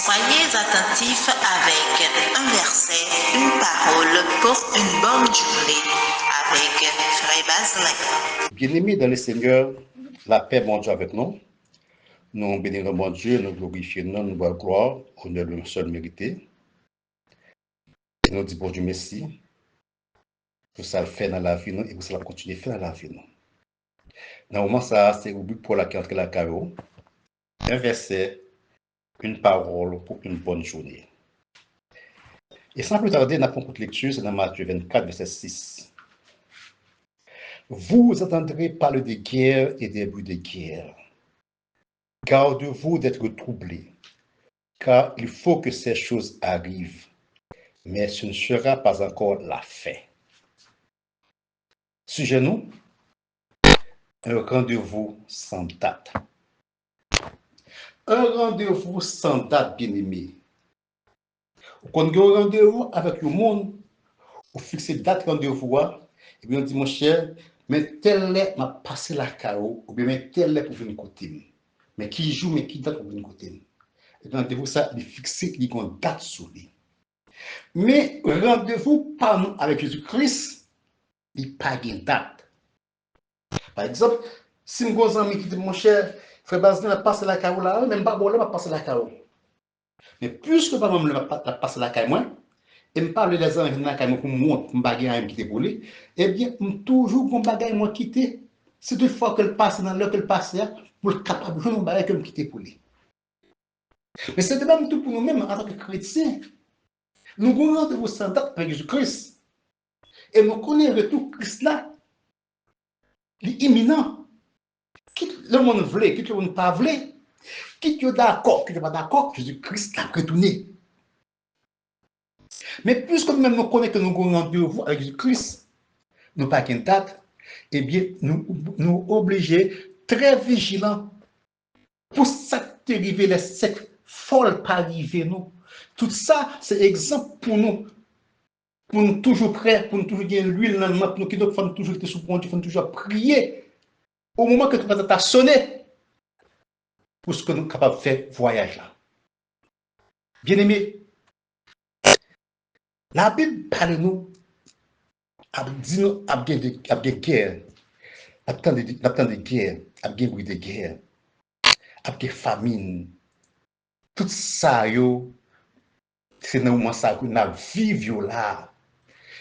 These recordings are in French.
Soyez attentifs avec un verset, une parole pour une bonne journée avec Frère Baselin. Bien-aimés dans le Seigneur, la paix, mon Dieu, avec nous. Nous bénissons mon Dieu, nous glorifions, nous voyons gloire, honneur le seul mérité. Et nous disons bon Dieu merci pour ça le fait dans la vie nous et pour ça le continuer à faire dans la vie nous. Dans le moment ça, c'est au but pour la qui entre la carreau. Un verset, une parole pour une bonne journée. Et sans plus tarder, nous avons une lecture, c'est dans Matthieu 24, verset 6. Vous entendrez parler de guerre et des bruits de guerre. Gardez-vous d'être troublés, car il faut que ces choses arrivent, mais ce ne sera pas encore la fin. Sujet nous, un rendez-vous sans date. Un rendez-vous sans date, bien-aimé. Quand on a un rendez-vous avec le monde, on fixe date rendez-vous, et bien on dit, mon cher, mais tel est m'a passé la carreau, ou bien mais tel est pour venir côté. Mais qui joue, mais qui date pour venir côté. Et bien rendez-vous ça, il fixe, il y a une date sur lui. Mais rendez-vous pas nous avec Jésus-Christ, il n'y a pas de date. Par exemple, si mon ami qui dit, mon cher, frère Baselin a passé la carreau là, même pas bon là, m'a passé la carreau. Mais plus que pas moi, la passé la carreau, et me parle des gens qui ont pour moi, pour me bagarre qui pour lui, eh bien, toujours pour me bagarre moi quitter. C'est deux fois qu'elle passe dans l'heure qu'elle passe là, pour être capable de me bagarre que me quitter pour lui. Mais c'est de même tout pour nous-mêmes en tant que chrétiens. Nous avons rendez-vous sans date avec Jésus-Christ. Et nous connaissons le tout Christ là. Il est imminent. Quitte le monde voulait, quitte le monde pas voulait. Quitte le d'accord, quitte le pas d'accord, Jésus-Christ l'a retourné. Mais puisque nous-mêmes nous connaissons que nous avons rendez-vous avec Jésus-Christ, nous pas qu'une date, eh bien, nous obligés, très vigilants, pour ça que arriver cette folle pas arriver nous. Tout ça, c'est exemple pour nous toujours prêts, pour nous toujours gagner l'huile dans le mat, pour nous qui nous faut toujours être sous ponte, il faut toujours prier. Au moment que tu vas sonner, pour ce que nous sommes capables de faire voyage là. Bien-aimés, la Bible parle nous, dit nous, à bien de guerre, à bien de guerre, à bien bruit de guerre, à bien famine. Tout ça, c'est dans le moment ça que nous vivons là.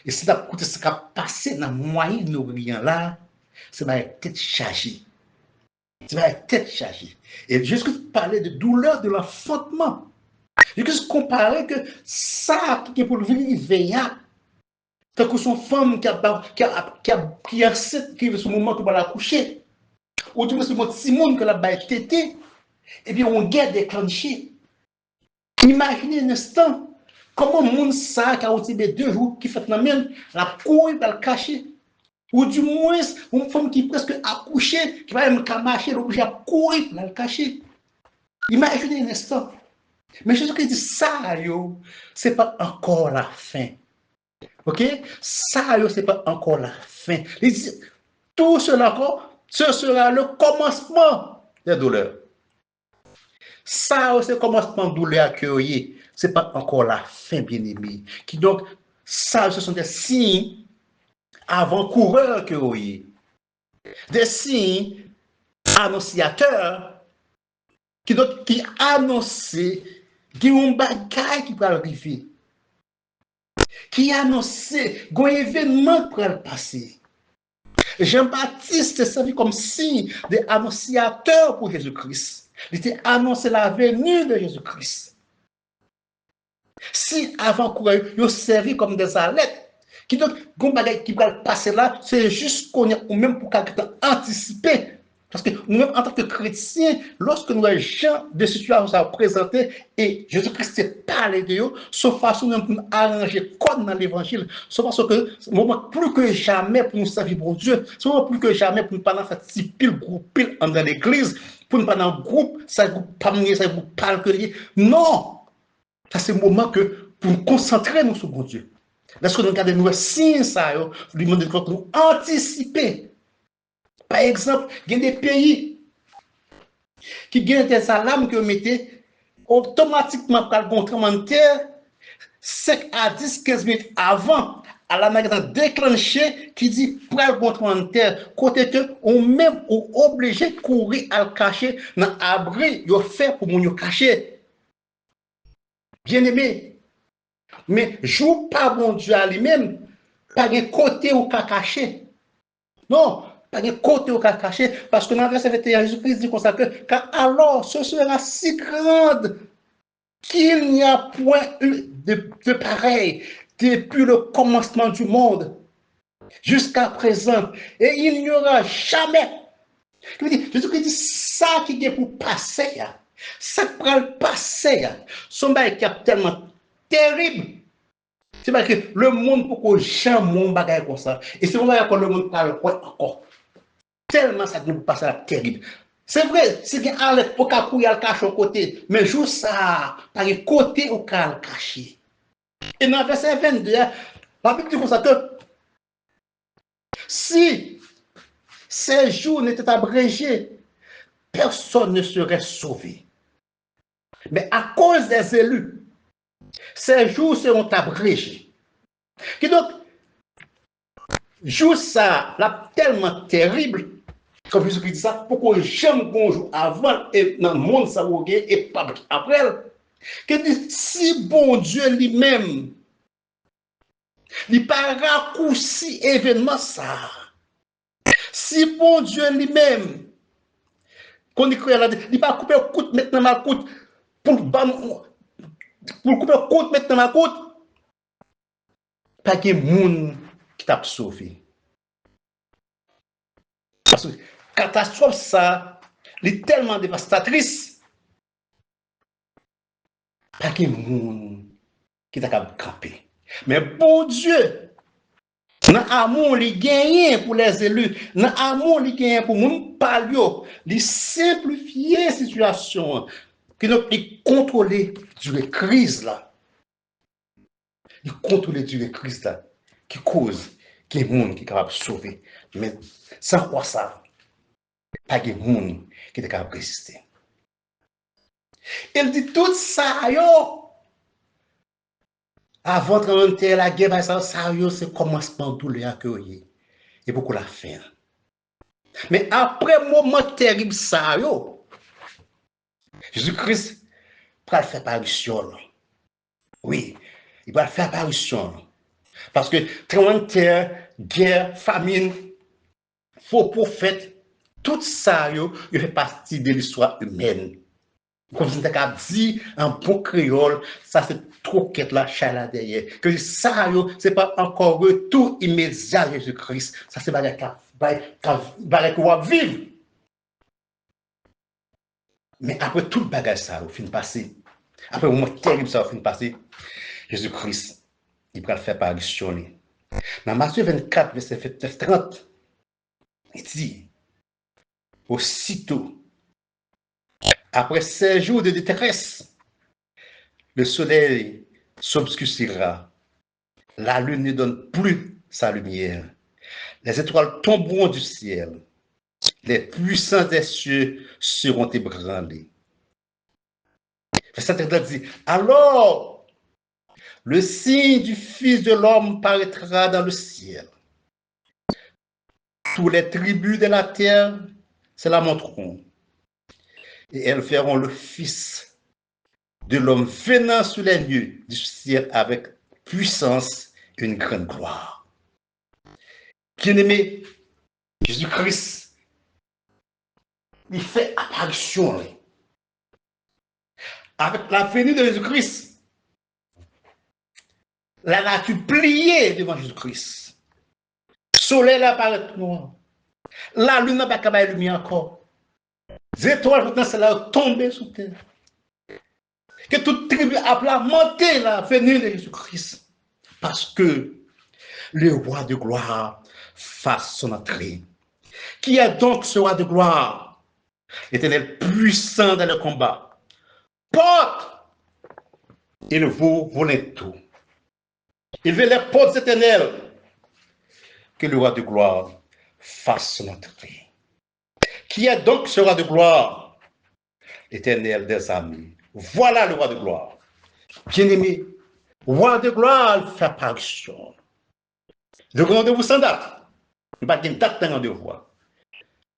Et si la côté ce qui a passé dans le Moyen-Orient là, c'est ma tête chargée. C'est ma tête chargée. Et juste parler de douleur de l'enfantement. Et juste comparer que ça qui est pour venir veiller, tant que son femme qui a ce moment où elle va coucher, ou tout ce monde Simone que la baille tété, et bien on guerre déclenchée. Imaginez un instant comment le monde ça qui a été 2 jours qui fait la même la couille va le cacher. Ou du moins, une femme qui presque accouché, qui va même marcher, l'objet à courir pour le cacher. Imaginez un instant. Mais Jésus-Christ dit ça, ce n'est pas encore la fin. Ok? Ça, ce n'est pas encore la fin. Il dit, tout cela encore, ce sera le commencement des douleurs. Ça, c'est le commencement de douleur accueillie. Ce n'est pas encore la fin, bien-aimé. Donc, ça, ce sont des signes avant-coureurs que vous voyez. Des signes annonciateurs qui annoncent qu'il y a un bagage qui va arriver. Qui annonce qu'il y a un événement qui va passer. Jean-Baptiste servi comme signe d'annonciateur pour Jésus-Christ. Il était annoncé la venue de Jésus-Christ. Si avant-coureurs, ils servi comme des alertes. Qui donc, qui va passer là, c'est juste qu'on est ou même pour anticiper. Parce que nous-mêmes, en tant que chrétiens, lorsque nous avons gens de situation à présenter et Jésus-Christ parle de eux, sauf façon de nous arranger comme dans l'évangile, sauf façon que c'est moment plus que jamais pour nous servir bon Dieu, c'est moment plus que jamais pour nous pas faire petit pile, groupe pile dans l'église, pour nous pas dans le groupe, ça groupe pas ça groupe parle que non! Ça c'est le moment que pour nous concentrer nous sur bon Dieu. Lorsque nous regardons nos signes, ça, nous demandons de nous anticiper. Par exemple, il y a des pays qui ont des alarmes que vous mettez automatiquement, par le tremblement de terre, 5 à 10, 15 minutes avant, à la magasin déclenché qui dit pour le tremblement de terre, côté que on même obligé de courir à le cacher dans l'abri, il fait pour nous cacher. Bien aimé, mais joue pas bon Dieu à lui-même, pas de côté où qu'a caché. Non, pas de côté où qu'a caché, parce que dans le verset 21, Jésus-Christ dit comme ça que, car alors ce sera si grande qu'il n'y a point eu de pareil depuis le commencement du monde jusqu'à présent, et il n'y aura jamais. Jésus-Christ dit ça qui est pour passer, ça qui va le passer, son bail qui est tellement terrible. C'est parce que le monde pour que jamais mon bagage comme ça. Et c'est pour ça que le monde parle encore. Tellement ça nous passe à terrible. C'est vrai, c'est qu'il y a au cas où il y a le cache au côté, mais juste ça, par le côté au cas le caché. Et dans le verset 22, la Bible dit comme ça que si ces jours n'étaient abrégés, personne ne serait sauvé. Mais à cause des élus, ces jours seront abrégés. Et donc, jour ça, là, tellement terrible, comme Jésus dit ça, pourquoi j'aime bonjour avant et dans le monde ça et pas après, que dit, si bon Dieu lui-même, il pas raccourci événement ça, si bon Dieu lui-même, qu'on dit il pas couper le coup maintenant ma coûte pour couper le coup maintenant ma coûte, pas de monde qui t'a sauvé. Parce que catastrophe ça, est tellement dévastatrice. Pas de monde qui t'a camper. Mais bon Dieu, dans l'amour, il gagne pour les élus. Dans l'amour, il gagne pour les palio. Il simplifie la situation. Il contrôle du crise là. Il contrôle du crise là. Qui cause, qui est monde qui est capable de sauver. Mais sans quoi ça, pas de monde qui est capable de résister. Il dit tout ça, yo. Avant de rentrer la guerre, ça, c'est le commencement de douleur que vous et beaucoup la fin. Mais après le moment terrible, ça, yo, Jésus-Christ va faire apparition. Oui, il va faire apparition. Parce que tremblement de terre, guerre, famine, faux prophètes, tout ça, yo, il fait partie de l'histoire humaine. Comme je t'ai dit en bon créole, ça c'est trop qu'être la chala derrière. Que ça, c'est pas encore retour immédiat de Jésus-Christ. Ça c'est bagay qu'on va vivre. Mais après tout le bagage ça, au fin de passer, après le moment terrible ça, au fin de passer, Jésus-Christ, il va le faire apparition. Dans Matthieu 24, verset 30, il dit, aussitôt, après 16 jours de détresse, le soleil s'obscurcira, la lune ne donne plus sa lumière, les étoiles tomberont du ciel, les puissants des cieux seront ébranlés. Verset 30 dit, alors le signe du Fils de l'homme paraîtra dans le ciel. Toutes les tribus de la terre se lamenteront, et elles verront le Fils de l'homme venant sur les lieux du ciel avec puissance et une grande gloire. Bien-aimé, Jésus-Christ, il fait apparition. Avec la venue de Jésus-Christ, la nature pliée devant Jésus-Christ. Le soleil apparaît noir. La lune n'a pas qu'à lumière encore. Les étoiles maintenant c'est là tombées sous terre. Que toute tribu a lamenté la venue de Jésus-Christ. Parce que le roi de gloire fasse son entrée. Qui est donc ce roi de gloire? L'Éternel puissant dans le combat. Porte, il vous voulait tout. Il veut les portes éternelles. Que le roi de gloire fasse son entrée. Qui est donc ce roi de gloire? L'Éternel des armées, Voilà le roi de gloire. Bien-aimé, roi de gloire fait apparition. Le rendez-vous sans date. Il n'y a pas de date de rendez-vous.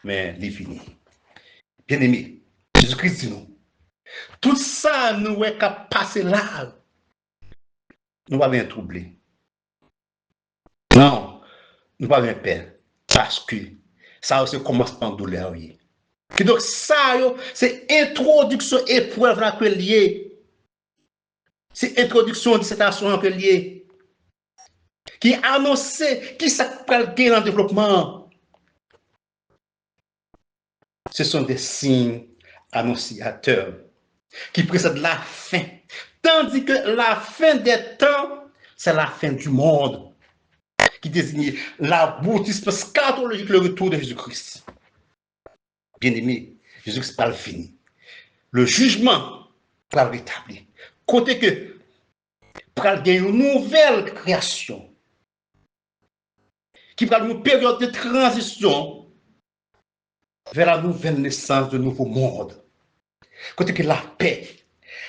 Mais il est fini. Bien-aimé, Jésus-Christ dit nous. Tout ça, nous est qu'à passer là. Nous ne pas bien troubler. Non, nous ne pas bien perdre. Parce que ça, c'est commencement de douleur. Donc, ça, c'est introduction épreuve là que lié. C'est introduction dissertation que lié. Qui annonce qui s'appelle dans le développement. Ce sont des signes annonciateurs qui précèdent la fin. Tandis que la fin des temps, c'est la fin du monde, qui désigne l'aboutissement scatologique, le retour de Jésus-Christ. Bien-aimé, Jésus-Christ pas fini. Le jugement va rétablir. Côté que, pour gagner une nouvelle création, qui va une période de transition vers la nouvelle naissance de nouveau monde. Côté que la paix,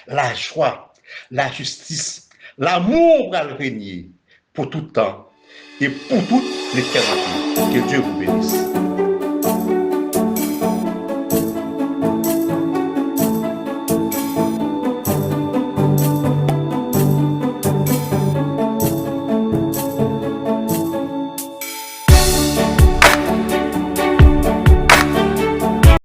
la joie, la justice, l'amour va régner pour tout temps et pour toute l'éternité. Que Dieu vous bénisse.